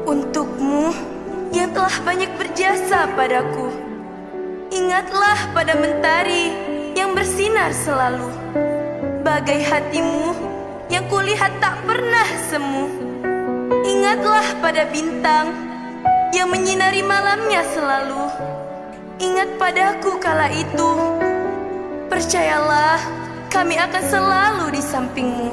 Untukmu yang telah banyak berjasa padaku, ingatlah pada mentari yang bersinar selalu, bagai hatimu yang kulihat tak pernah semu. Ingatlah pada bintang yang menyinari malamnya selalu. Ingat padaku kala itu, percayalah kami akan selalu di sampingmu.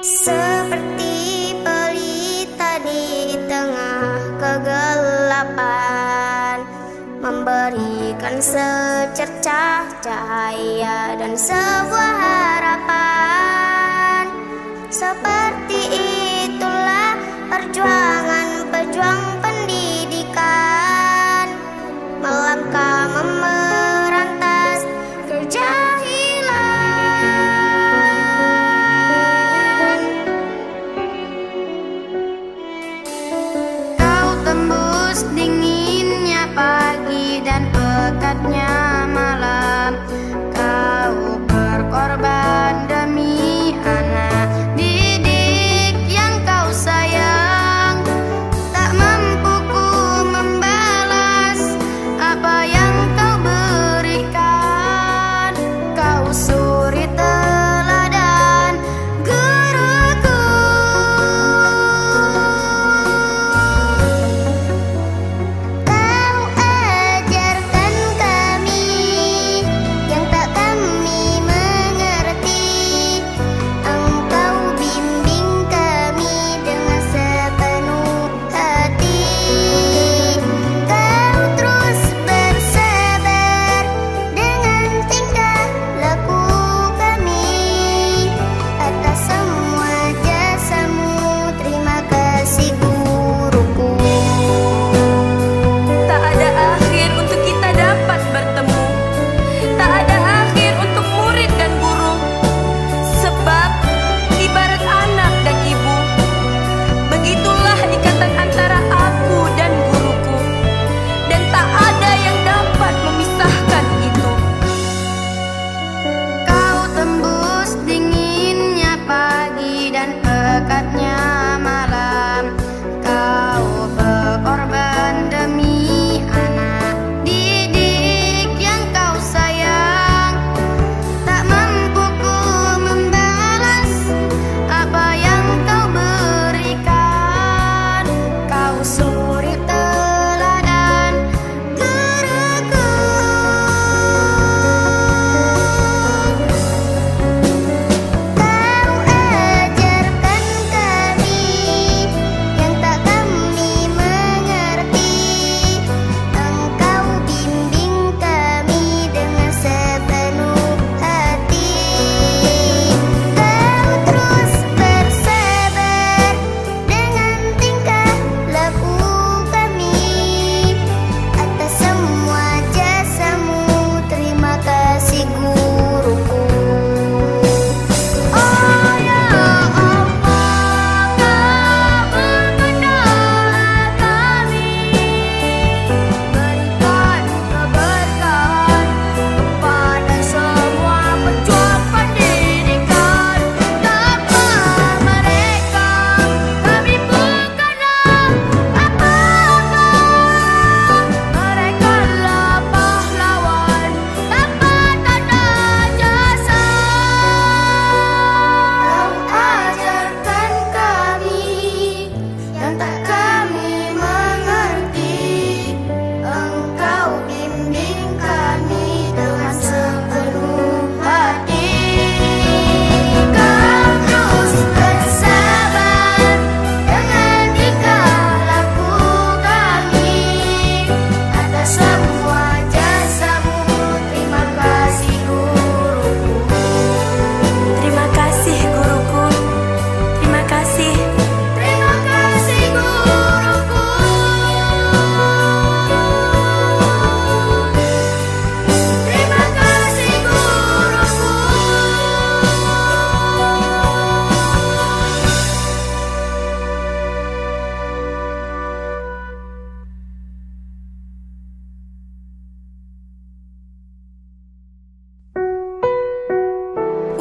Seperti pelita di tengah kegelapan, memberikan secercah cahaya dan sebuah harapan. Seperti itulah perjuangan pejuang pendidikan, melangkah memerantas kejahilan. Tembus dinginnya pagi dan pekatnya malam, kau berkorban demi anak didik yang kau sayang. Tak mampu ku membalas apa yang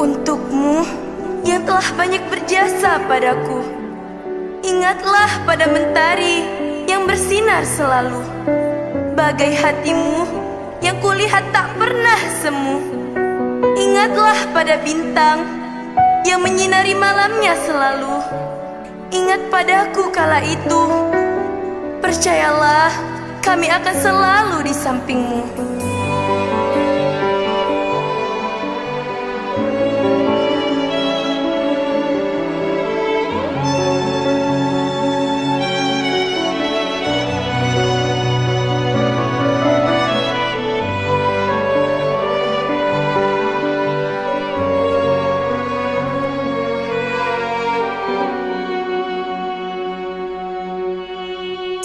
Untukmu yang telah banyak berjasa padaku, ingatlah pada mentari yang bersinar selalu, bagai hatimu yang kulihat tak pernah semu. Ingatlah pada bintang yang menyinari malamnya selalu. Ingat padaku kala itu. Percayalah, kami akan selalu di sampingmu.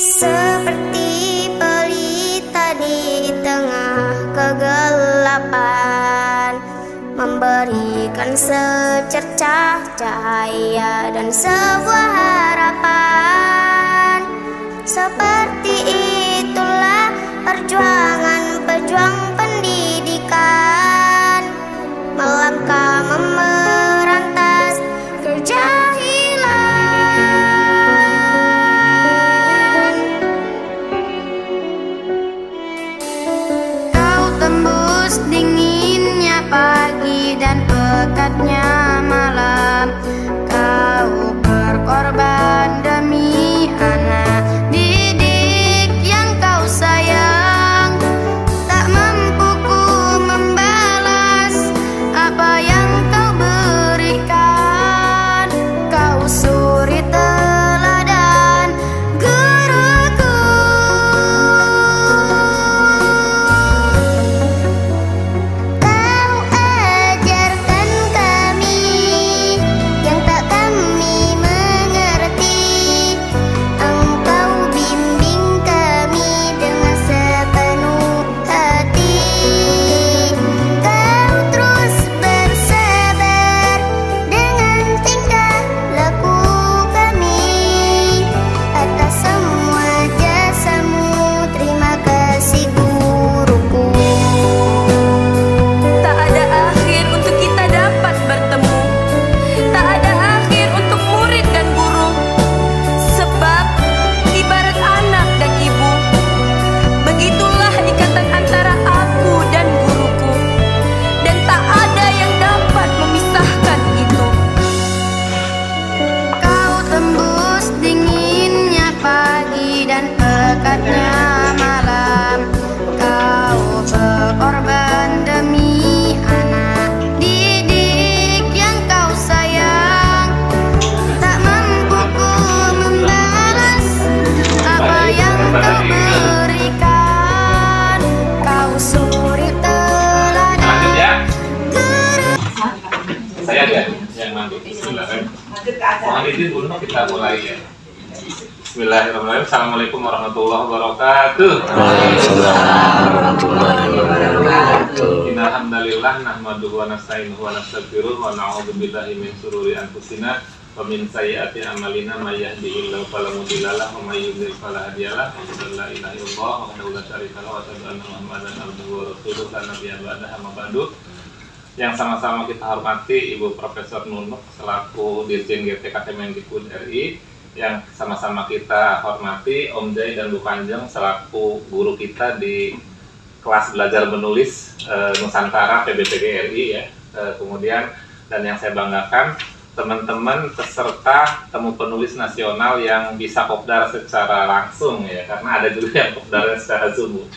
Seperti pelita di tengah kegelapan, memberikan secercah cahaya dan sebuah harapan. Seperti itulah perjuangan pejuang pendidikan, melangkah memerantas kejahilan. Tembus dinginnya pagi dan pekatnya malam, kau berkorban demi anak didik yang kau sayang. Tak mampu ku membalas apa yang kau berikan. Kau suri teladan guruku. Pekatnya malam, kau berkorban demi anak didik yang kau sayang. Tak mampu ku membalas apa yang kau berikan. Kau suri teladan. Saya ada yang nanti. Bismillahirrahmanirrahim. Mohon izin dulu kita mulai ya. Bismillahirrahmanirrahim. Assalamualaikum warahmatullahi wabarakatuh. Waalaikumsalam warahmatullahi wabarakatuh. Innalhamdalillah nahmaduhu wa nasta'inuhu wa nastaghfiruh wa na'udzu billahi min shururi anfusina wa min sayyiati a'malina may yahdihillahu fala mudilla lahu wa may yudlil fala hadiya lahu. Asyhadu an la ilaha illallah wahdahu la syarika lahu wa asyhadu anna Muhammadan abduhu wa rasuluh la nabiyya ba'dahu amma ba'du. Yang sama-sama kita hormati Ibu Profesor Nunuk selaku Dirjen GT Kemendikbud RI, yang sama-sama kita hormati Om Jai dan Bu Kanjeng selaku guru kita di kelas belajar menulis Nusantara PBPG RI ya. Kemudian dan yang saya banggakan teman-teman peserta temu penulis nasional yang bisa kopdar secara langsung ya, karena ada juga yang kopdarnya secara Zoom.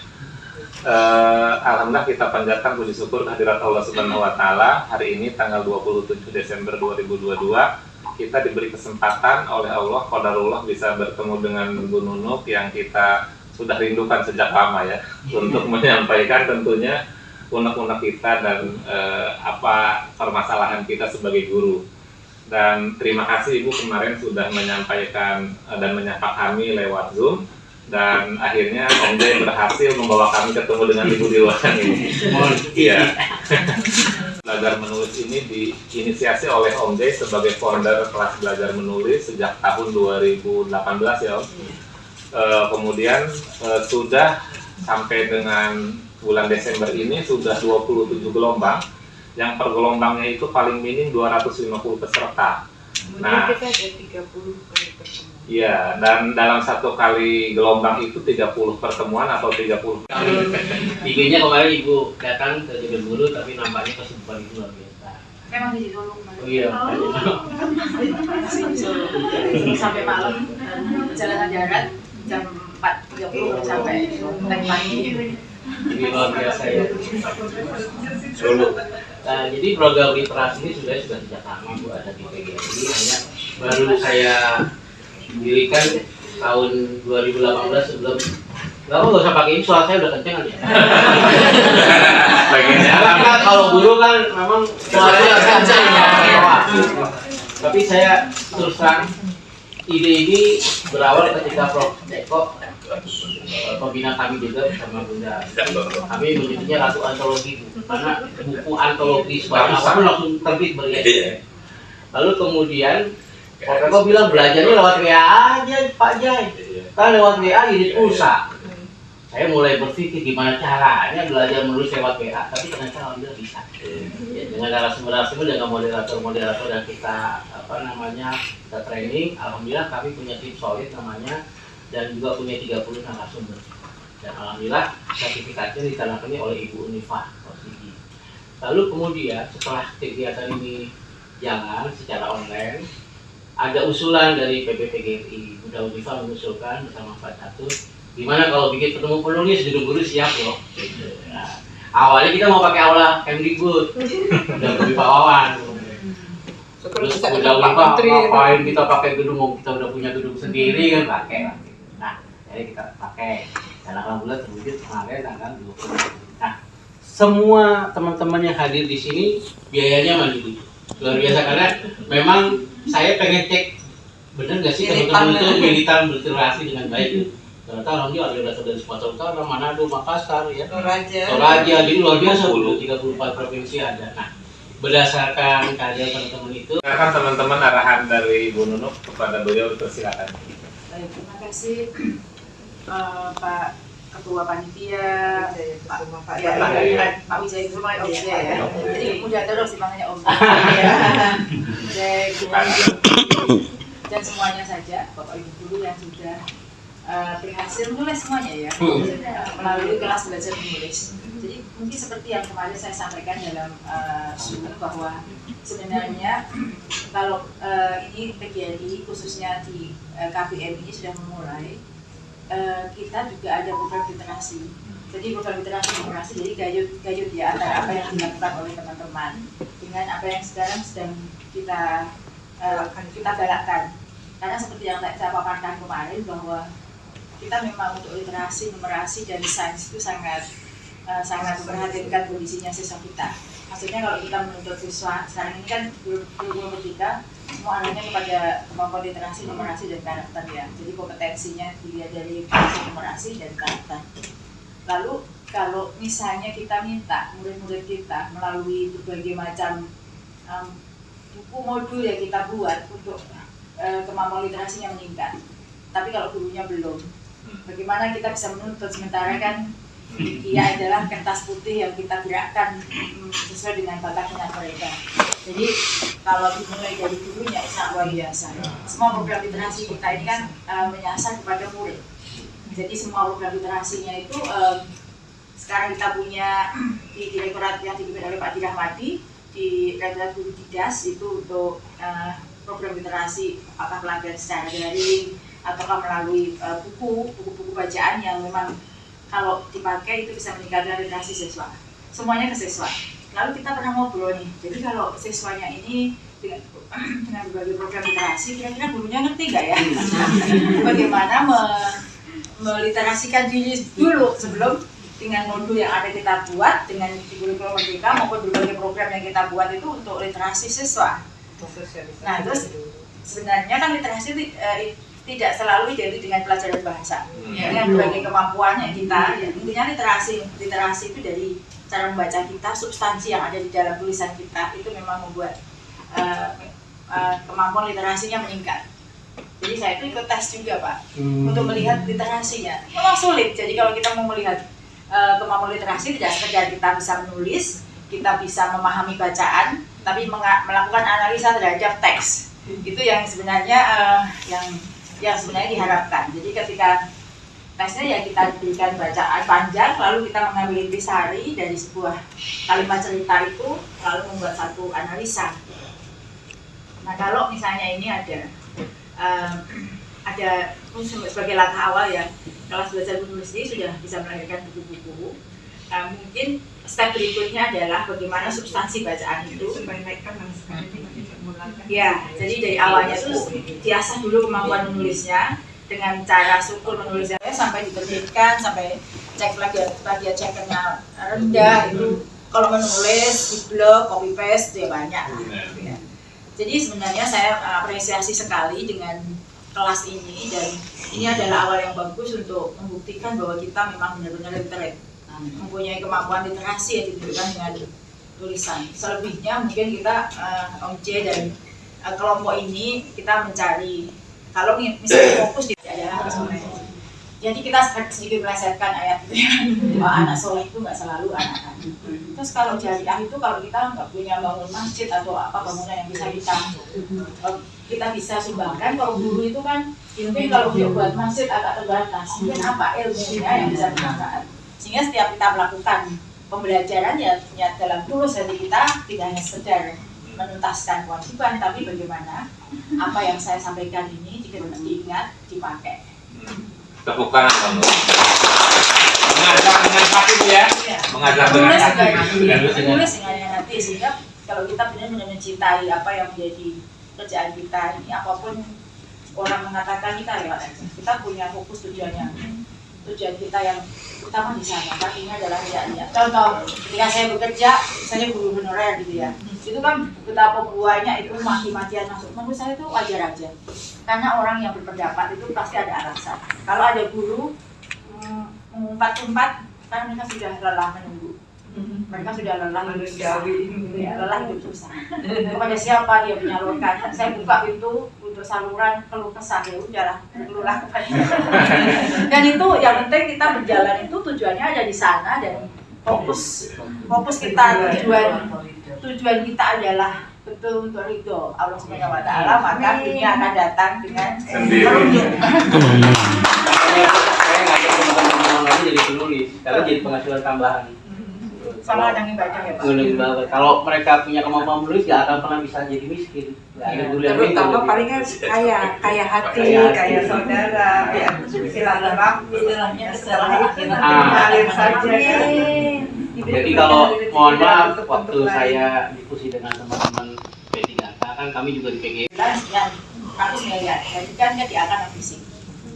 Alhamdulillah kita panjatkan puji syukur kehadirat Allah Subhanahu wa taala. Hari ini tanggal 27 Desember 2022 kita diberi kesempatan oleh Allah, qadarullah, bisa bertemu dengan Bu Nunuk yang kita sudah rindukan sejak lama ya, untuk menyampaikan tentunya unek-unek kita dan apa permasalahan kita sebagai guru. Dan terima kasih Ibu kemarin sudah menyampaikan dan menyapa kami lewat Zoom, dan akhirnya Om Jai berhasil membawa kami ketemu dengan Ibu di ruangan ini. Iya. Belajar menulis ini diinisiasi oleh Om Jai sebagai founder kelas belajar menulis sejak tahun 2018 ya Om. Kemudian sudah sampai dengan bulan Desember ini sudah 27 gelombang yang per gelombangnya itu paling minim 250 peserta. Nah, kita ada 30 kali pertemuan. iya, dan dalam satu kali gelombang itu 30 pertemuan atau 30 kali. IG-nya kemarin Ibu datang ke Jalan Guru tapi nampaknya kesibukan Ibu luar biasa. Memang di Solo kemarin. Oh iya. Sampai malam perjalanan darat jam 4.30 sampai pagi. Ini luar biasa ya. Solo. Nah, jadi program literasi ini sudah sejak lama Bu ada di PGRI, hanya baru saya dirikan tahun 2018 sebelum. Nggak usah pakai ini, suara saya udah kenceng kan ya. Karena kalau guru kan memang suaranya kenceng ya. Tapi saya terus terang ide ini berawal ketika Prof. Eko, pembina kami juga bersama Bunda. Kami menyebutnya Ratu Antologi, karena buku antologi sebanyak apa langsung terbit beriadah. Lalu kemudian Prof. Eko bilang belajarnya lewat WA aja Pak Jai, kan lewat WA unit pulsa. Saya mulai berpikir gimana caranya belajar menulis lewat WA, tapi ternyata alhamdulillah bisa. Ya, dengan narasumber dengan moderator dan kita kita training, alhamdulillah kami punya tim solid namanya dan juga punya 30 narasumber. Dan alhamdulillah sertifikatnya ditandatangani oleh Ibu Unifah. Lalu kemudian setelah kegiatan ini jalan secara online, ada usulan dari PBPGRI, Bunda Unifah mengusulkan bersama Pak Catur, gimana kalau bikin ketemu penulis di Guru siap loh. Nah, awalnya kita mau pakai aula Kemdikbud, udah lebih Pak Wawan. Terus udah lupa ngapain kita pakai gedung, kita udah punya gedung sendiri kan pakai. Nah, jadi kita pakai. Dan alhamdulillah terwujud kemarin tanggal 20. Nah, semua teman-teman yang hadir di sini biayanya mandiri. Luar biasa karena memang saya pengen cek bener nggak sih teman-teman itu militan berinteraksi dengan baik. Ternyata alhamdulillah ada dasar dari Sumatera Utara, Manado, Makassar, ya, Toraja, jadi luar biasa 34 provinsi ada. Nah, berdasarkan kajian teman-teman itu. Silakan teman-teman arahan dari Ibu Nunuk kepada beliau, persilakan. Baik, terima kasih Pak Ketua Panitia, Pak Wijaya Guru, Om ya. Jadi mudah terus dipanggilnya Om. Dan semuanya saja Bapak Ibu Guru yang sudah berhasil menulis semuanya ya, melalui kelas belajar menulis. Jadi mungkin seperti yang kemarin saya sampaikan dalam Zoom bahwa sebenarnya kalau ini PGRI khususnya di KBM ini sudah memulai, kita juga ada program literasi. Jadi program literasi jadi gayut ya antara apa yang dilakukan oleh teman-teman dengan apa yang sekarang sedang kita galakkan. Karena seperti yang saya paparkan kemarin bahwa kita memang untuk literasi, numerasi dan sains itu sangat memperhatikan kondisinya siswa kita. Maksudnya kalau kita menuntut siswa sekarang ini kan guru kita semua arahnya kepada kemampuan literasi, numerasi dan karakter ya. Jadi kompetensinya dilihat dari numerasi dan karakter. Lalu kalau misalnya kita minta murid-murid kita melalui berbagai macam buku modul yang kita buat untuk kemampuan literasinya meningkat, tapi kalau gurunya belum, bagaimana kita bisa menuntut sementara kan dia adalah kertas putih yang kita gerakkan sesuai dengan bakat minat mereka. Jadi kalau dimulai dari gurunya sangat luar biasa. Semua program literasi kita ini kan menyasar kepada murid. Jadi semua program literasinya itu sekarang kita punya di direktorat yang dipimpin oleh Pak Dirahmadi, di Direktorat Guru Didas itu untuk program literasi apakah pelatihan secara daring ataukah melalui buku-buku bacaan yang memang kalau dipakai itu bisa meningkatkan literasi siswa. Semuanya ke siswa. Lalu kita pernah ngobrol nih, jadi kalau siswanya ini dengan berbagai program literasi, kira-kira gurunya ngerti nggak ya? Bagaimana meliterasikan diri dulu sebelum dengan modul yang ada kita buat dengan kurikulum Merdeka maupun berbagai program yang kita buat itu untuk literasi siswa. Nah terus sebenarnya kan literasi tidak selalu identik dengan pelajaran bahasa. Dengan berbagai kemampuannya kita, ya, intinya literasi itu dari cara membaca kita, substansi yang ada di dalam tulisan kita itu memang membuat kemampuan literasinya meningkat. Jadi saya itu ikut tes juga Pak untuk melihat literasinya. Memang sulit. Jadi kalau kita mau melihat kemampuan literasi tidak sekedar kita bisa menulis, kita bisa memahami bacaan, tapi melakukan analisa terhadap teks. Itu yang sebenarnya yang sebenarnya diharapkan. Jadi ketika teksnya ya kita berikan bacaan panjang, lalu kita mengambil intisari dari sebuah kalimat cerita itu, lalu membuat satu analisa. Nah kalau misalnya ini ada sebagai langkah awal ya, kelas belajar menulis ini sudah bisa melahirkan buku-buku. Mungkin step berikutnya adalah bagaimana substansi bacaan itu. Ya, jadi dari awalnya itu diasah dulu kemampuan menulisnya dengan cara struktur menulisnya sampai diterbitkan, sampai cek plagiat checkernya rendah. Itu kalau menulis di blog copy paste ya banyak. Ya. Jadi sebenarnya saya apresiasi sekali dengan kelas ini, dan ini adalah awal yang bagus untuk membuktikan bahwa kita memang benar-benar literate, mempunyai kemampuan literasi yang ditunjukkan dengan tulisan. Selebihnya mungkin kita Om C dan kelompok ini kita mencari, kalau misalnya fokus di adalah soleh. Jadi kita sedikit melesetkan ayat itu ya, bahwa anak soleh itu nggak selalu anak kami. Terus kalau jariah itu kalau kita nggak punya bangun masjid atau apa bangunan yang bisa kita bisa sumbangkan. Kalau guru itu kan mungkin kalau dia buat masjid agak terbatas, mungkin apa ilmunya yang bisa dimanfaatkan. Sehingga setiap kita melakukan pembelajaran ya dalam tulus hati kita tidak hanya sekedar menuntaskan kewajiban, tapi bagaimana apa yang saya sampaikan ini diingat, dipakai. Tepuk tangan kamu. Mengajar dengan hati ya. Mengajar dengan hati. Menulis dengan hati, sehingga kalau kita benar-benar mencintai apa yang menjadi kerjaan kita ini, apapun orang mengatakan kita lewat aja. Kita punya fokus tujuannya. Tujuan kita yang utama di sana, kan ini adalah ya. Contoh, ketika saya bekerja, saya guru honorer gitu ya. Itu kan betapa buahnya itu mati-matian masuk. Menurut saya itu wajar aja. Karena orang yang berpendapat itu pasti ada alasan. Kalau ada guru mengumpat-umpat, karena mereka sudah lelah menunggu. Mereka sudah lelah lelah hidup susah. Kepada siapa dia menyalurkan? Saya buka pintu untuk saluran keluh kesah, ya udahlah, keluhlah kepada. Dan itu yang penting kita berjalan itu tujuannya ada di sana, dan fokus kita, tujuan kita adalah betul untuk ridho Allah Subhanahu wa Ta'ala, maka dunia akan datang dengan merunduk. Saya ngajak teman-teman lagi jadi penulis, karena jadi penghasilan tambahan. Sama ada yang ibadah ya Pak. Kalau mereka punya kemampuan menulis, nggak akan pernah bisa jadi miskin. Terutama palingan kaya hati, kaya saudara, kaya silaturahmi, istilahnya setelah itu mengalir saja. Jadi kalau mohon maaf, waktu saya diskusi dengan teman-teman P3K kan kami juga di PG. Yang harus melihat, jadi kan dia akan fisik.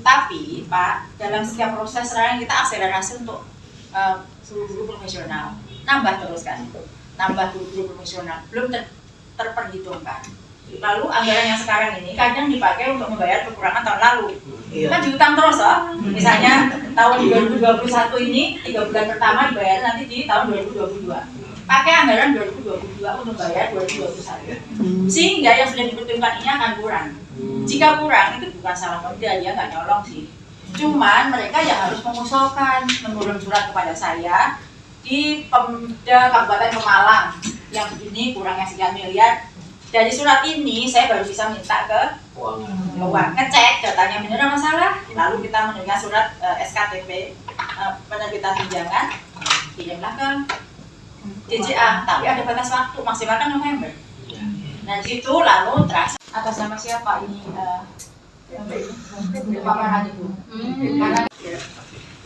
Tapi Pak, dalam setiap proses sekarang kita akselerasi untuk seluruh guru profesional, nambah terus kan, nambah guru profesional, belum terperhitungkan. Lalu anggaran yang sekarang ini kadang dipakai untuk membayar kekurangan tahun lalu. Kan diutang terus loh. Misalnya tahun 2021 ini 3 bulan pertama dibayar nanti di tahun 2022. Pakai anggaran 2022 untuk bayar 2021. Sehingga yang sudah diperhitungkan ini akan kurang. Jika kurang itu bukan salah Pemda, ya nggak nyolong sih. Cuman mereka yang harus mengusulkan, mengirim surat kepada saya di Pemda Kabupaten Pemalang yang begini kurangnya sekian miliar. Dari surat ini saya baru bisa minta ke keuangan, ngecek datanya benar masalah, lalu kita menerima surat SKTP penerbitan tunjangan, kirimlah ke DJA, tapi ada batas waktu maksimal kan November. Nah situ lalu terasa atas nama siapa ini paparan itu?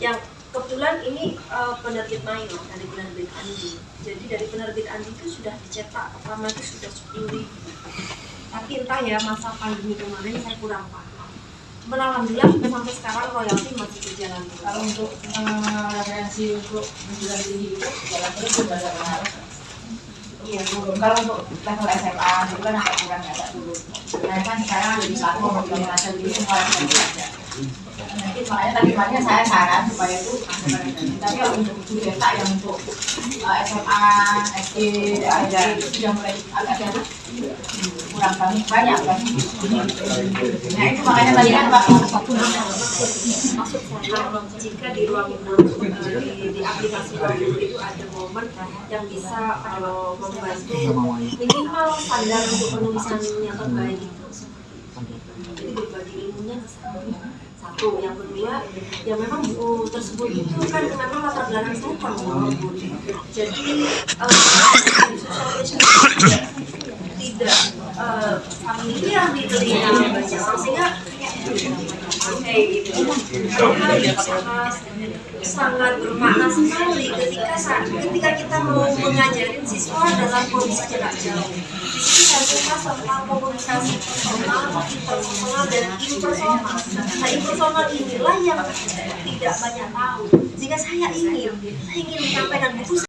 Yang kebetulan ini penerbit Mayo dari penerbit Andi. Jadi dari penerbit Andi itu sudah dicetak pertama itu sudah 10.000. Tapi entah ya masa pandemi kemarin saya kurang paham. Cuman alhamdulillah sampai sekarang royalti masih berjalan terus. Kalau untuk referensi untuk menjual tinggi itu jalan terus sudah ada pengaruh. Iya, kalau untuk level SMA itu kan agak kurang, agak turun. Nah kan sekarang ada di platform yang merasa diri semua yang ada. Mungkin makanya tadi makanya saya saran supaya itu tapi kalau untuk guru BK yang untuk SMA, SD, ada sudah mulai agak kurang banyak kan. Nah itu makanya tadi kan waktu Maksud saya, jika di ruang di aplikasi ruang guru itu ada momen yang bisa membantu minimal standar untuk penulisan yang terbaik itu. Jadi berbagi ilmunya satu, yang kedua ya memang buku tersebut itu kan memang latar belakang saya kalau jadi tidak familiar di telinga membaca sehingga kayak gitu sangat bermakna sekali ketika kita mau mengajarin siswa dalam kondisi jarak jauh. Di sini saya suka tentang komunikasi personal, interpersonal dan impersonal. Nah impersonal inilah yang tidak banyak tahu. Jika saya ingin menyampaikan buku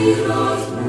Heroes.